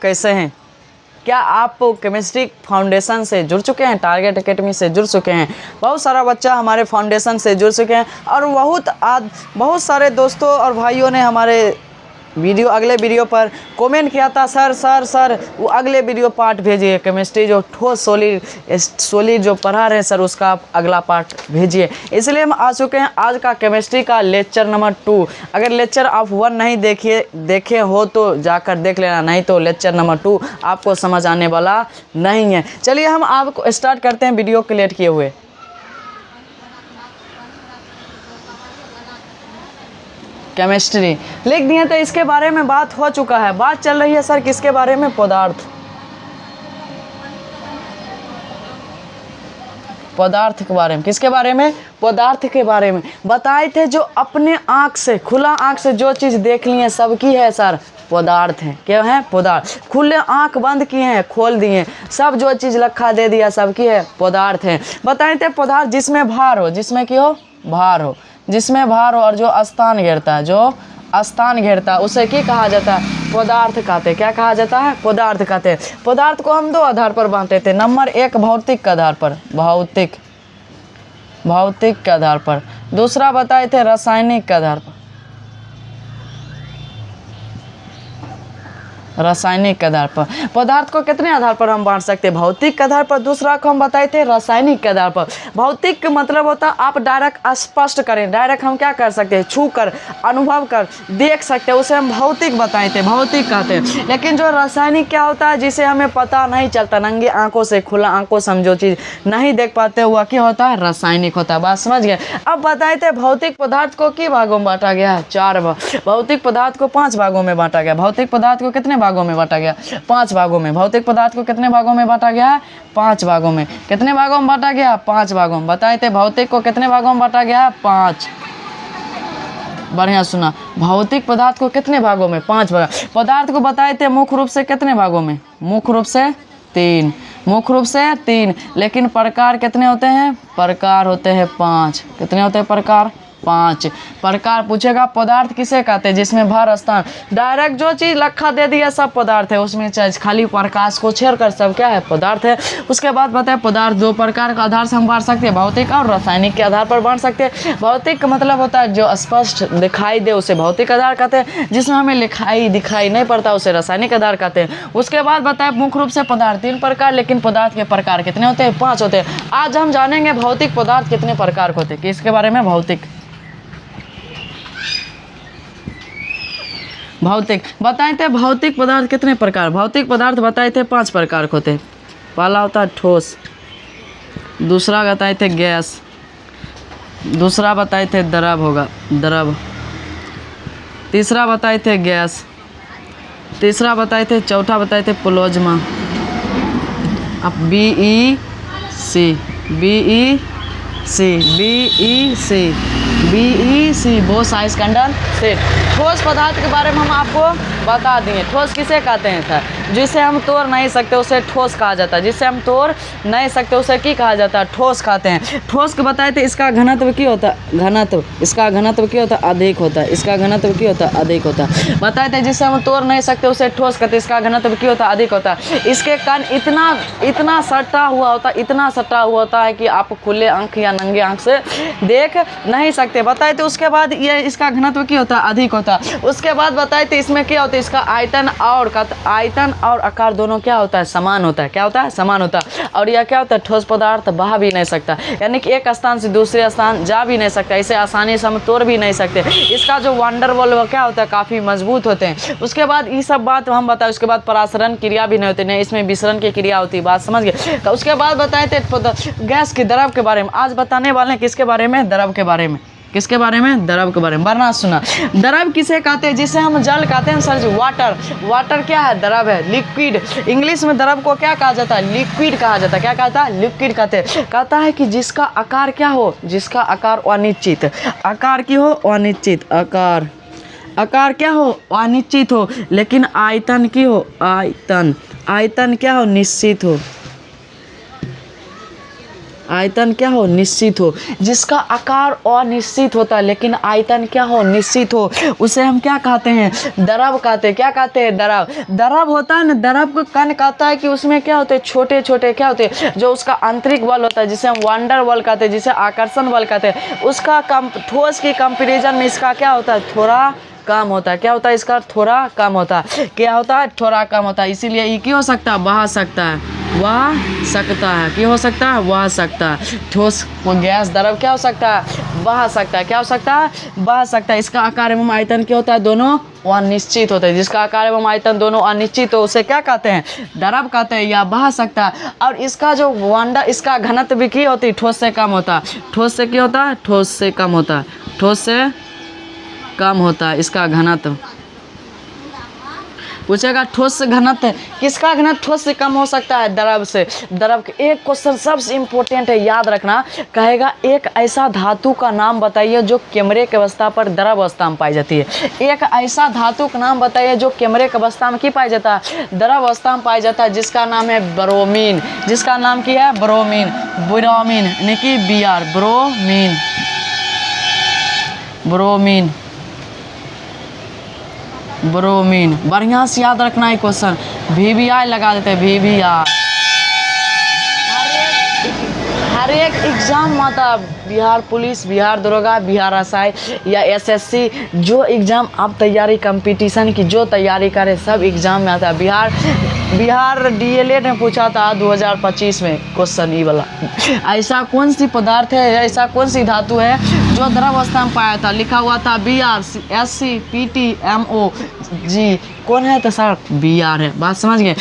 कैसे हैं? क्या आप केमिस्ट्री फाउंडेशन से जुड़ चुके हैं? टारगेट एकेडमी से जुड़ चुके हैं? बहुत सारा बच्चा हमारे फाउंडेशन से जुड़ चुके हैं और बहुत सारे दोस्तों और भाइयों ने हमारे अगले वीडियो पर कमेंट किया था, सर वो अगले वीडियो पार्ट भेजिए, केमिस्ट्री जो ठोस सॉलिड जो पढ़ा रहे हैं सर उसका आप अगला पार्ट भेजिए। इसलिए हम आ चुके हैं आज का केमिस्ट्री का लेक्चर नंबर 2। अगर लेक्चर आप 1 नहीं देखे हो तो जाकर देख लेना, नहीं तो लेक्चर नंबर 2 आपको समझ आने वाला नहीं है। चलिए हम आपको स्टार्ट करते हैं वीडियो को लेट किए हुए। केमिस्ट्री लिख दिए तो इसके बारे में बात हो चुका है। बात चल रही है सर किसके बारे में? पदार्थ के बारे में। किसके बारे में? पदार्थ के बारे में बताए थे। जो अपने आँख से, खुला आँख से जो चीज़ देख ली है सबकी है सर पदार्थ है। क्या है? पदार्थ। खुले आँख बंद किए हैं, खोल दिए, सब जो चीज़ लखा दे दिया सबकी है पदार्थ है। बताए थे पदार्थ जिसमें भार हो, जिसमें क्या हो? भार हो, जिसमें भार हो और जो स्थान घेरता है, जो स्थान घेरता है उसे क्या कहा जाता है? पदार्थ कहते हैं। क्या कहा जाता है? पदार्थ कहते हैं। पदार्थ को हम 2 आधार पर बांटे थे। नंबर 1 भौतिक के आधार पर, भौतिक के आधार पर। दूसरा बताए थे रासायनिक के आधार पर, रासायनिक के आधार पर। पदार्थ को कितने आधार पर हम बांट सकते हैं? भौतिक के आधार पर। दूसरा को हम बताए थे रासायनिक के आधार पर। भौतिक का मतलब होता है आप डायरेक्ट स्पष्ट करें, डायरेक्ट हम क्या कर सकते हैं? छू कर, अनुभव कर, देख सकते हैं, उसे हम भौतिक बताए थे, भौतिक कहते हैं। लेकिन जो रासायनिक क्या होता है? जिसे हमें पता नहीं चलता, नंगे आंखों से, खुला आंखों से हम जो चीज़ नहीं देख पाते वह क्या होता है? रासायनिक होता है। बात समझ गए? अब बताए थे भौतिक पदार्थ को कितने भागों में बांटा गया है? 4 भाग। भौतिक पदार्थ को 5 भागों में बांटा गया। भौतिक पदार्थ को कितने भागों में बांटा गया? 5 भागों में। भौतिक पदार्थ को कितने भागों में बांटा गया है? 5 भागों में। कितने भागों में बांटा गया? 5 भागों में। बताए थे भौतिक को कितने भागों में बांटा गया है? 5। बढ़िया सुना। भौतिक पदार्थ को कितने भागों में? 5 भाग। पदार्थ को बताए थे मुख्य रूप से कितने भागों में? मुख्य रूप से 3। मुख्य रूप से 3। लेकिन प्रकार कितने होते हैं? प्रकार होते हैं 5। कितने होते हैं प्रकार? 5 प्रकार। पूछेगा पदार्थ किसे कहते हैं? जिसमें भार स्थान, डायरेक्ट जो चीज़ लखा दे दिया सब पदार्थ है, उसमें चाहे खाली प्रकाश को छेड़ कर सब क्या है? पदार्थ है। उसके बाद बताए पदार्थ 2 प्रकार का आधार से हम बांट सकते हैं, भौतिक और रासायनिक के आधार पर बांट सकते हैं। भौतिक का मतलब होता है जो स्पष्ट दिखाई दे उसे भौतिक आधार कहते हैं, जिसमें हमें दिखाई नहीं पड़ता उसे रासायनिक आधार कहते हैं। उसके बाद बताए मुख्य रूप से पदार्थ 3 प्रकार, लेकिन पदार्थ के प्रकार कितने होते हैं? 5 होते हैं। आज हम जानेंगे भौतिक पदार्थ कितने प्रकार के होते हैं। किसके बारे में? भौतिक बताए थे भौतिक पदार्थ कितने प्रकार? भौतिक पदार्थ बताए थे 5 प्रकार के होते हैं। पहला होता है ठोस, दूसरा बताए थे गैस, दूसरा बताए थे द्रव, तीसरा बताए थे गैस, तीसरा बताए थे, चौथा बताए थे प्लाज्मा। अब BEC बोस आइस कंडेंसेट। ठोस पदार्थ के बारे में हम आपको बता दिए। ठोस किसे कहते हैं सर? जिसे हम तोड़ नहीं सकते उसे ठोस कहा जाता है। जिसे हम तोड़ नहीं सकते उसे क्या कहा जाता है? ठोस कहते हैं। ठोस को बताए थे इसका घनत्व क्या होता है? इसका घनत्व क्या होता है? अधिक होता है। इसका घनत्व क्या होता है? अधिक होता है। बताए थे जिसे हम तोड़ नहीं सकते उसे ठोस कहते हैं, इसका घनत्व क्या होता है? अधिक होता है। इसके कण इतना सटा हुआ होता है कि आप खुले आंख या नंगे आंख से देख नहीं सकते। बताए थे उसके बाद ये इसका घनत्व क्या होता है? अधिक होता है। उसके बाद बताए थे इसमें क्या होता है? इसका आयतन और आकार दोनों क्या होता है? समान होता है। क्या होता है? समान होता है। और यह क्या होता है? ठोस पदार्थ बहा भी नहीं सकता, यानी कि एक स्थान से दूसरे स्थान जा भी नहीं सकता, इसे आसानी से हम तोड़ भी नहीं सकते। इसका जो वंडर वॉल वो क्या होता है? काफ़ी मजबूत होते हैं। उसके बाद ये सब बात हम बताए। उसके बाद परासरण क्रिया भी नहीं होती, नहीं इसमें विसरण की क्रिया होती है। बात समझ गए? तो उसके बाद बताए थे गैस के द्रव के बारे में। आज बताने वाले हैं किसके बारे में? द्रव के बारे में। किसके बारे में? द्रव के बारे में। वरना सुना, द्रव किसे कहते हैं? जिसे हम जल कहते हैं सर जी। वाटर क्या है? द्रव है, लिक्विड। इंग्लिश में द्रव को क्या कहा जाता है? लिक्विड कहा जाता है। क्या कहता है? लिक्विड कहते हैं। कहता है कि जिसका आकार क्या हो? जिसका आकार अनिश्चित, आकार की हो अनिश्चित, आकार क्या हो? अनिश्चित हो, लेकिन आयतन की हो? आयतन क्या हो? निश्चित हो। आयतन क्या हो, निश्चित हो। जिसका आकार अनिश्चित होता है लेकिन आयतन क्या हो, निश्चित हो, उसे हम क्या कहते हैं, द्रव कहते हैं। क्या कहते हैं, द्रव। द्रव होता है ना, द्रव को कण कहता है कि उसमें क्या होते हैं, छोटे छोटे क्या होते हैं, जो उसका आंतरिक बल होता है जिसे हम वंडर बल कहते हैं, जिसे आकर्षण बल कहते हैं, उसका ठोस की कंपेरिजन में इसका क्या होता है, थोड़ा कम होता है। क्या होता है, इसका थोड़ा कम होता है। क्या होता है, थोड़ा कम होता है। इसीलिए ये क्या हो सकता है, बहा सकता है, वह सकता है। क्या हो सकता है, वह सकता है। ठोस गैस द्रव क्या हो सकता है, बहा सकता है। क्या हो सकता है, बहा सकता है। इसका आकार एवं आयतन क्या होता है, दोनों अनिश्चित होते हैं। जिसका आकार एवं आयतन दोनों अनिश्चित हो उसे क्या कहते हैं, द्रव कहते हैं या बहा सकता है। और इसका जो वंडर, इसका घनत्व भी क्या होती है, ठोस से कम होता है। ठोस से क्या होता है, ठोस से कम होता है। ठोस से कम होता है इसका घनत्व। पूछेगा ठोस से घनत्व, किसका घनत्व ठोस से कम हो सकता है, द्रव से। द्रव के एक क्वेश्चन सबसे इम्पोर्टेंट है, याद रखना। कहेगा एक ऐसा धातु का नाम बताइए जो कैमरे की अवस्था पर द्रव अवस्था में पाई जाती है। एक ऐसा धातु का नाम बताइए जो कैमरे की अवस्था में की पाई जाता है, द्रव अवस्था में पाई जाता है, जिसका नाम है ब्रोमीन। जिसका नाम क्या है, ब्रोमीन। ब्रोमीन यानी कि Br, ब्रोमीन। Bromine, bromine. बढ़िया से याद रखना है क्वेश्चन। VBI लगा देते हैं, VBI। हर एक एग्जाम में आता, बिहार पुलिस, बिहार दरोगा, बिहार एसआई या SSC, जो एग्ज़ाम आप तैयारी कंपटीशन की जो तैयारी करें सब एग्ज़ाम में आता है। बिहार DLED में पूछा था 2025 में क्वेश्चन ये वाला। ऐसा कौन सी पदार्थ है, ऐसा कौन सी धातु है जो द्रव अवस्था में पाया था, लिखा हुआ था Br, SC, PT, MO, G। कौन है, तो सर Br है। बात समझ गए।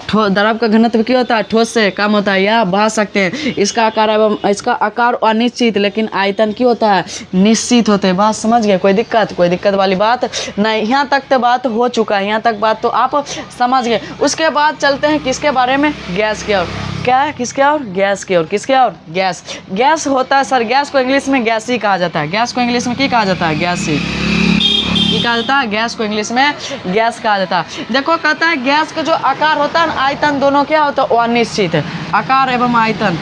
द्रव का घनत्व क्या होता है, ठोस से कम होता है या बहा सकते हैं। इसका आकार एवं इसका आकार अनिश्चित लेकिन आयतन क्या होता है, निश्चित होते हैं। बात समझ गए, कोई दिक्कत वाली बात नहीं। यहाँ तक तो बात हो चुका है, यहाँ तक बात तो आप समझ गए। उसके बाद चलते हैं किसके बारे में, गैस की ओर। क्या है, किसके और, गैस की ओर। किसके और, गैस। गैस होता है सर, गैस को इंग्लिश में गैस ही कहा जाता है। गैस को इंग्लिश में क्या कहा जाता है, गैस ही कहा जाता है। गैस को इंग्लिश में गैस कहा जाता है। देखो कहता है गैस का जो आकार होता है, आयतन दोनों क्या होता है, अनिश्चित है। आकार एवं आयतन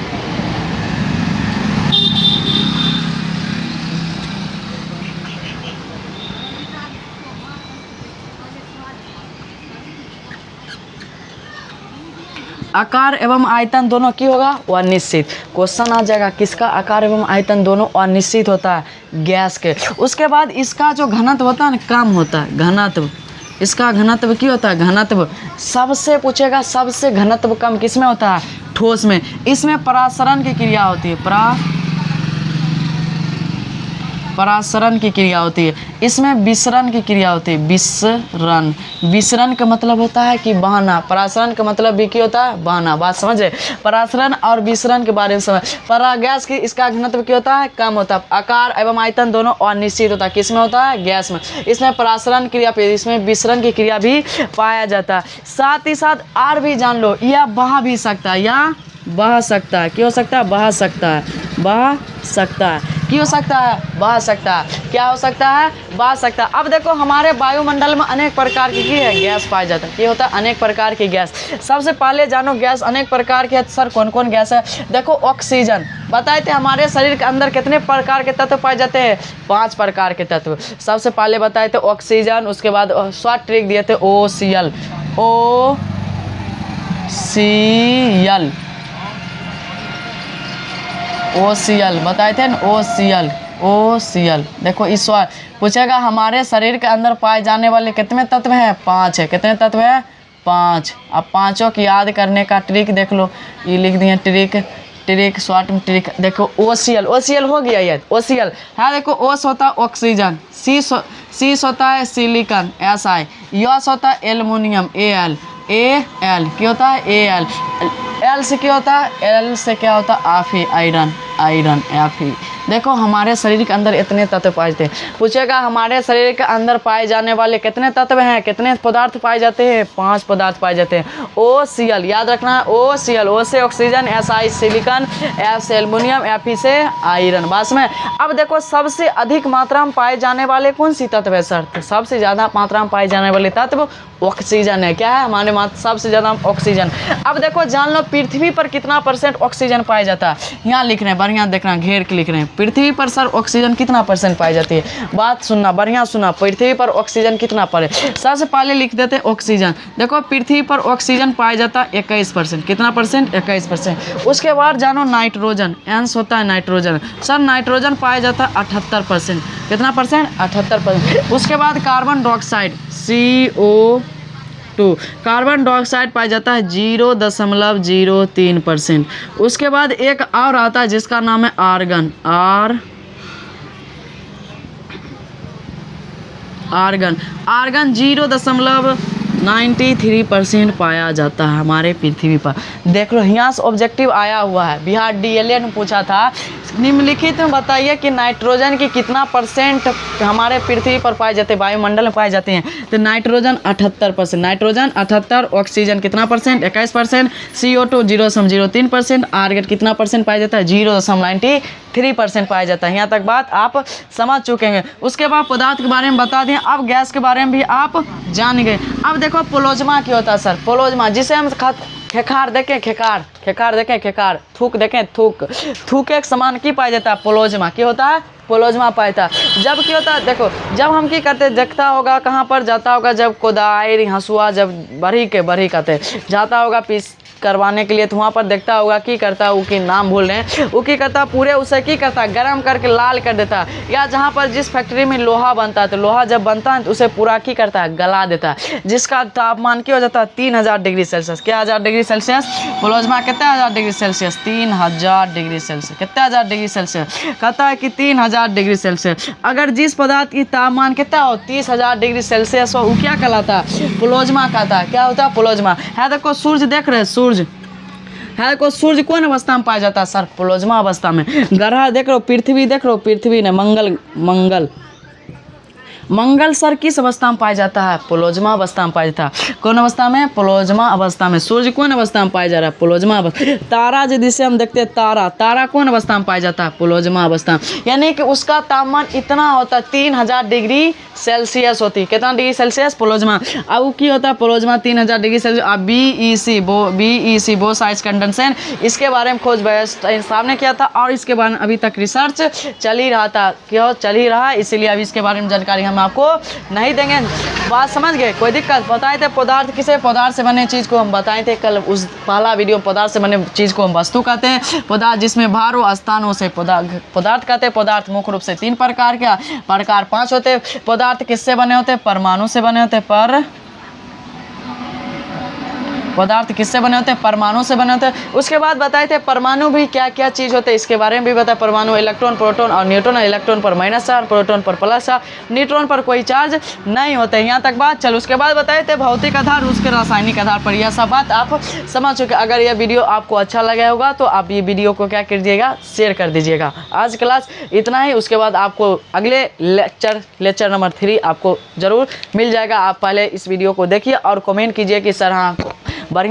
आकार एवं आयतन दोनों की होगा, अनिश्चित। क्वेश्चन आ जाएगा किसका आकार एवं आयतन दोनों अनिश्चित होता है, गैस के। उसके बाद इसका जो घनत्व होता है ना, कम होता है। घनत्व, इसका घनत्व क्या होता है, घनत्व। सबसे पूछेगा सबसे घनत्व कम किस में होता है, ठोस में। इसमें परासरण की क्रिया होती है, परासरण की क्रिया होती है। इसमें विसरण की क्रिया होती है, विसरण। विसरण का मतलब होता है कि बहाना, परासरण का मतलब भी क्या होता है, बहाना। बात समझे, परासरण और विसरण के बारे में समझ। गैस की इसका घनत्व क्या होता है, कम होता है। आकार एवं आयतन दोनों अनिश्चित होता है। किस में होता है, गैस में। इसमें परासरण क्रिया पे, इसमें विसरण की क्रिया भी पाया जाता है। साथ ही साथ और भी जान लो, यह बहा भी सकता है, या बहा सकता है। क्या हो सकता है, बहा सकता है, बहा सकता है। क्या हो सकता है, बहा सकता है। क्या हो सकता है, बहा सकता है। अब देखो हमारे वायुमंडल में अनेक प्रकार की है गैस पाया जाता है। क्या होता है, अनेक प्रकार की गैस। सबसे पहले जानो गैस अनेक प्रकार की है। सर कौन कौन गैस है, देखो ऑक्सीजन। बताए थे हमारे शरीर के अंदर कितने प्रकार के तत्व पाए जाते हैं, 5 प्रकार के तत्व। सबसे पहले बताए थे ऑक्सीजन, उसके बाद शॉर्ट ट्रिक दिए थे OCl, OCl बताए थे ना, OCl। देखो इस बार पूछेगा हमारे शरीर के अंदर पाए जाने वाले कितने तत्व हैं, 5 है। कितने तत्व हैं, 5। अब पाँचों की याद करने का ट्रिक देख लो, ये लिख दिए ट्रिक शॉर्ट में ट्रिक। देखो OCl हो गया ये, OCl है। देखो ओस होता है ऑक्सीजन, सी होता है सिलिकॉन, Si। यस होता है एल्युमिनियम, Al। क्या होता है, Al। एल से क्या होता है, एल से क्या होता है, Fe, आयरन Fe। देखो हमारे शरीर के अंदर इतने तत्व पाए जाते हैं। पूछेगा हमारे शरीर के अंदर पाए जाने वाले कितने तत्व हैं, कितने पदार्थ पाए जाते हैं, 5 पदार्थ पाए जाते हैं। OCl याद रखना है, OCl, O से ऑक्सीजन, Si सिलिकॉन, F से एल्युमिनियम, Fe से आयरन। बस में अब देखो सबसे अधिक मात्रा में पाए जाने वाले कौन सी तत्व है सर, तो सबसे ज़्यादा मात्रा में पाए जाने वाले तत्व ऑक्सीजन है। क्या है हमारे सबसे ज़्यादा ऑक्सीजन। अब देखो जान लो पृथ्वी पर कितना % ऑक्सीजन पाया जाता है। यहाँ लिख रहे हैं, बढ़िया देखना, घेर के लिख रहे हैं, पृथ्वी पर सर ऑक्सीजन कितना % पाई जाती है। बात सुनना, बढ़िया सुना, पृथ्वी पर ऑक्सीजन कितना पड़े। सबसे पहले लिख देते हैं ऑक्सीजन। देखो पृथ्वी पर ऑक्सीजन पाया जाता है 21%। कितना %? 21%। उसके बाद जानो नाइट्रोजन, एंस होता है नाइट्रोजन। सर नाइट्रोजन पाया जाता है 78%। कितना %? 78%। उसके बाद carbon dioxide CO2, carbon dioxide पाया जाता है 0.03%। उसके बाद एक और आता है जिसका नाम है आर्गन, आर्गन 0.93% पाया जाता है हमारे पृथ्वी पर। देख लो यहाँ से ऑब्जेक्टिव आया हुआ है, बिहार DLA ने पूछा था निम्नलिखित में बताइए कि नाइट्रोजन की कितना % हमारे पृथ्वी पर पाए जाते हैं, वायुमंडल में पाए जाते हैं। तो नाइट्रोजन 78%, नाइट्रोजन 78, ऑक्सीजन कितना %? 21%, CO2 0.03%, आर्गन कितना % पाया जाता है? 0.93% पाया जाता है। यहाँ तक बात आप समझ चुके हैं। उसके बाद पदार्थ के बारे में बता दें, अब गैस के बारे में भी आप जान गए। अब देखो प्लाज्मा क्या होता है सर, प्लाज्मा जिसे हम खेखार देखें, खेखार देखें, खेखार, थूक देखें, थूक एक समान की पाया जाता है, प्लाज्मा क्या होता है? प्लाज्मा पाया था। जब क्या होता है देखो, जब हम की करते देखता होगा कहाँ पर जाता होगा, जब कोदाई हंसुआ जब बड़ी कहते जाता होगा पीस करवाने के लिए, तो वहाँ पर देखता होगा की करता है, वो की नाम भूल रहे हैं, वो की करता पूरे उसे की करता है गर्म करके लाल कर देता है। या जहाँ पर जिस फैक्ट्री में लोहा बनता है, तो लोहा जब बनता है तो उसे पूरा की करता है गला देता है, जिसका तापमान क्या हो जाता है? 3000 डिग्री सेल्सियस। क्या 1000 डिग्री सेल्सियस? प्लाज्मा कितना 1000 डिग्री सेल्सियस? 3000 degree Celsius. कितना 1000 डिग्री सेल्सियस? कहता है कि 3000 डिग्री सेल्सियस। अगर जिस पदार्थ की तापमान कितना हो 30,000 डिग्री सेल्सियस हो, वो क्या कहलाता है? प्लाज्मा कहता है। क्या होता है? प्लाज्मा है। देखो सूर्य देख रहे हैं, सूर्य है को सूर्य कौन अवस्था में पाया जाता है? सर प्लाज्मा अवस्था में। ग्रह देख रहे हो, पृथ्वी देख रहे हो, पृथ्वी ने मंगल सर किस अवस्था में पाया जाता है? प्लाज्मा अवस्था में पाया जाता है। कौन अवस्था में? प्लाज्मा अवस्था में। सूर्य कौन अवस्था में पाया जा रहा है? प्लाज्मा अवस्था। तारा जिसे हम देखते हैं, तारा कौन अवस्था में पाया जाता है? प्लाज्मा अवस्था में। यानी कि उसका तापमान इतना होता है 3000 डिग्री सेल्सियस होती है। कितना डिग्री सेल्सियस? प्लाज्मा। अब वो की होता है प्लाज्मा 3000 डिग्री सेल्सियस। अब BEC बोस आइस कंडेंसेशन, इसके बारे में खोज साहब ने किया था और इसके बारे में अभी तक रिसर्च चल ही रहा था, क्यों चल ही रहा है, इसीलिए अभी इसके बारे में जानकारी हम आपको नहीं देंगे। बात समझ गए? कोई दिक्कत? बताए थे पदार्थ किसे? पदार्थ से बने चीज़ को हम बताए थे कल उस पहला वीडियो में। पदार्थ से बने चीज़ को हम वस्तु कहते हैं। पदार्थ जिसमें भार हो स्थानों से पदार्थ कहते हैं। पदार्थ मुख्य रूप से 3 प्रकार के, प्रकार 5 होते हैं। पदार्थ किससे बने होते हैं? परमाणु से बने होते हैं। पदार्थ किससे बने होते हैं? परमाणु से बने होते हैं। उसके बाद बताए थे परमाणु भी क्या क्या चीज़ होते हैं, इसके बारे में भी बताया। परमाणु इलेक्ट्रॉन, प्रोटॉन और न्यूट्रॉन। इलेक्ट्रॉन पर माइनस चार्ज, प्रोटॉन पर प्लस चार्ज, न्यूट्रॉन पर कोई चार्ज नहीं होते। यहाँ तक बात चलो। उसके बाद बताए थे भौतिक आधार, उसके रासायनिक आधार पर। यह सब बात आप समझ चुके। अगर यह वीडियो आपको अच्छा लगा होगा तो आप ये वीडियो को क्या कीजिएगा? शेयर कर दीजिएगा। आज क्लास इतना ही। उसके बाद आपको अगले लेक्चर नंबर 3 आपको ज़रूर मिल जाएगा। आप पहले इस वीडियो को देखिए और कमेंट कीजिए कि सर हाँ